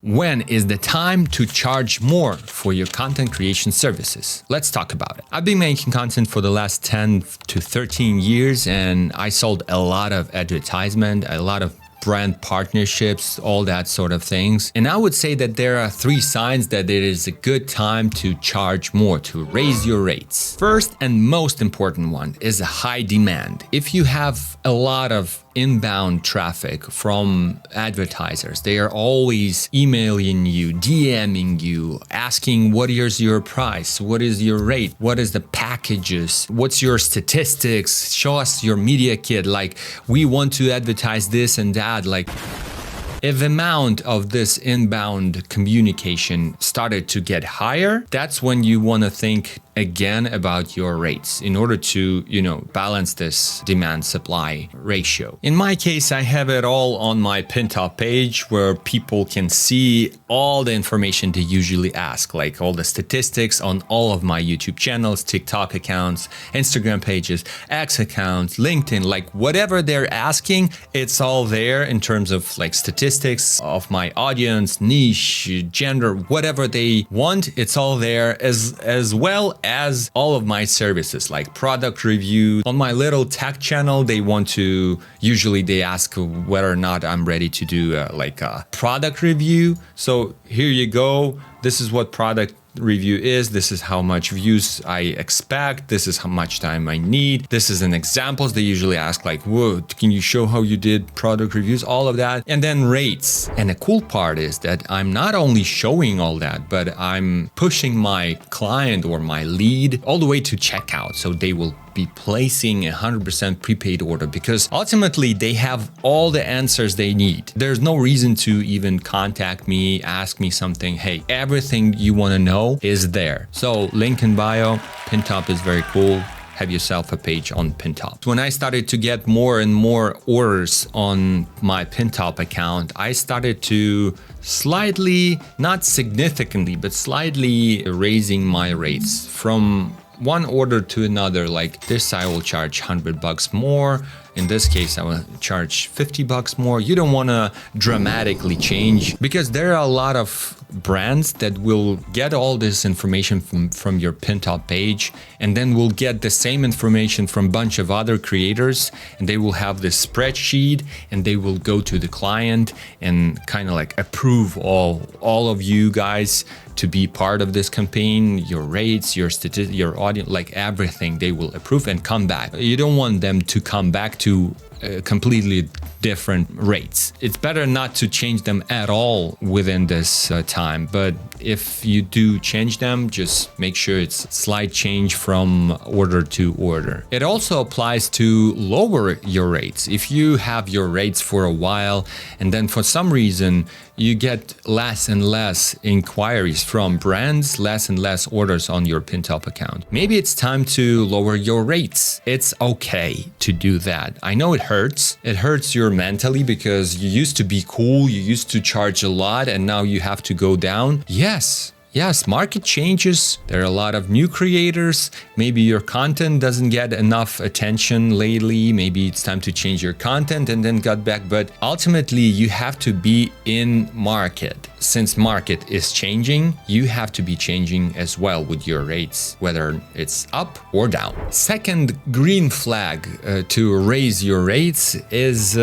When is the time to charge more for your content creation services? Let's talk about it. I've been making content for the last 10 to 13 years and I sold a lot of advertisement, a lot of brand partnerships, all that sort of things. And I would say that there are 3 signs that it is a good time to charge more, to raise your rates. First and most important one is a high demand. If you have a lot of inbound traffic from advertisers, they are always emailing you, DMing you, asking what is your price, what is your rate, what is the packages, what's your statistics, show us your media kit, like we want to advertise this and that. Like if the amount of this inbound communication started to get higher, that's when you want to think again about your rates in order to, balance this demand supply ratio. In my case, I have it all on my Pin.top page where people can see all the information they usually ask, like all the statistics on all of my YouTube channels, TikTok accounts, Instagram pages, X accounts, LinkedIn, like whatever they're asking, it's all there in terms of like statistics of my audience, niche, gender, whatever they want, it's all there as well as all of my services like product review. On my little tech channel, usually they ask whether or not I'm ready to do a product review. So here you go. This is what product review is. This is how much views I expect. This is how much time I need. This is an examples. They usually ask like, whoa, can you show how you did product reviews? All of that. And then rates. And the cool part is that I'm not only showing all that, but I'm pushing my client or my lead all the way to checkout. So they will be placing 100% prepaid order because ultimately they have all the answers they need. There's no reason to even contact me, ask me something. Hey, everything you want to know is there. So link in bio, Pin.top is very cool. Have yourself a page on Pin.top. When I started to get more and more orders on my Pin.top account, I started to slightly, not significantly, but slightly raising my rates from one order to another. Like this, I will charge $100 more. In this case, I will charge $50 more. You don't want to dramatically change because there are a lot of brands that will get all this information from your Pin.top page and then will get the same information from a bunch of other creators and they will have this spreadsheet and they will go to the client and kind of like approve all of you guys to be part of this campaign, your rates, your statistics, your audience, like everything they will approve and come back. You don't want them to come back to completely different rates. It's better not to change them at all within this time, but if you do change them, just make sure it's slight change from order to order. It also applies to lower your rates. If you have your rates for a while and then for some reason you get less and less inquiries from brands, less and less orders on your Pin.top account, maybe it's time to lower your rates. It's okay to do that. I know it hurts. It hurts you mentally because you used to be cool, you used to charge a lot, and now you have to go down. Yes, market changes. There are a lot of new creators. Maybe your content doesn't get enough attention lately. Maybe it's time to change your content and then got back. But ultimately, you have to be in market. Since market is changing, you have to be changing as well with your rates, whether it's up or down. Second green flag to raise your rates is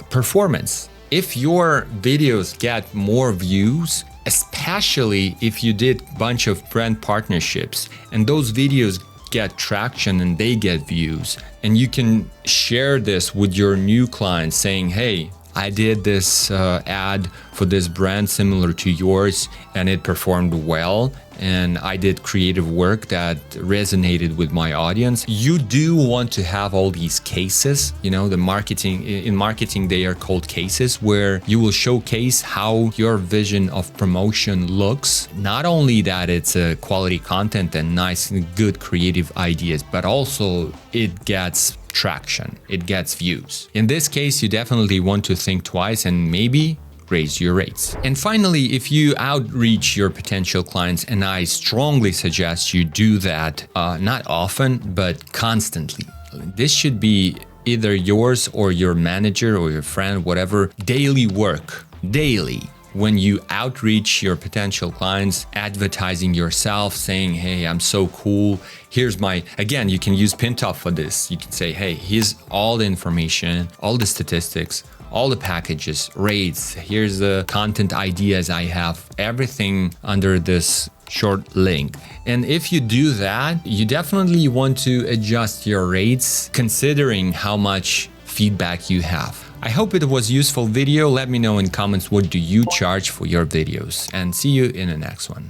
performance. If your videos get more views, especially if you did a bunch of brand partnerships and those videos get traction and they get views, and you can share this with your new clients saying, hey, I did this ad for this brand similar to yours and it performed well and I did creative work that resonated with my audience. You do want to have all these cases, in marketing they are called cases, where you will showcase how your vision of promotion looks. Not only that it's a quality content and nice and good creative ideas, but also it gets traction, it gets views. In this case, you definitely want to think twice and maybe raise your rates. And finally, if you outreach your potential clients, and I strongly suggest you do that not often, but constantly. This should be either yours or your manager or your friend, whatever, daily work. Daily. when you outreach your potential clients, advertising yourself, saying, hey, I'm so cool. Here's again, you can use Pin.top for this. You can say, hey, here's all the information, all the statistics, all the packages, rates. Here's the content ideas I have, everything under this short link. And if you do that, you definitely want to adjust your rates considering how much feedback you have. I hope it was a useful video. Let me know in comments what do you charge for your videos, and see you in the next one.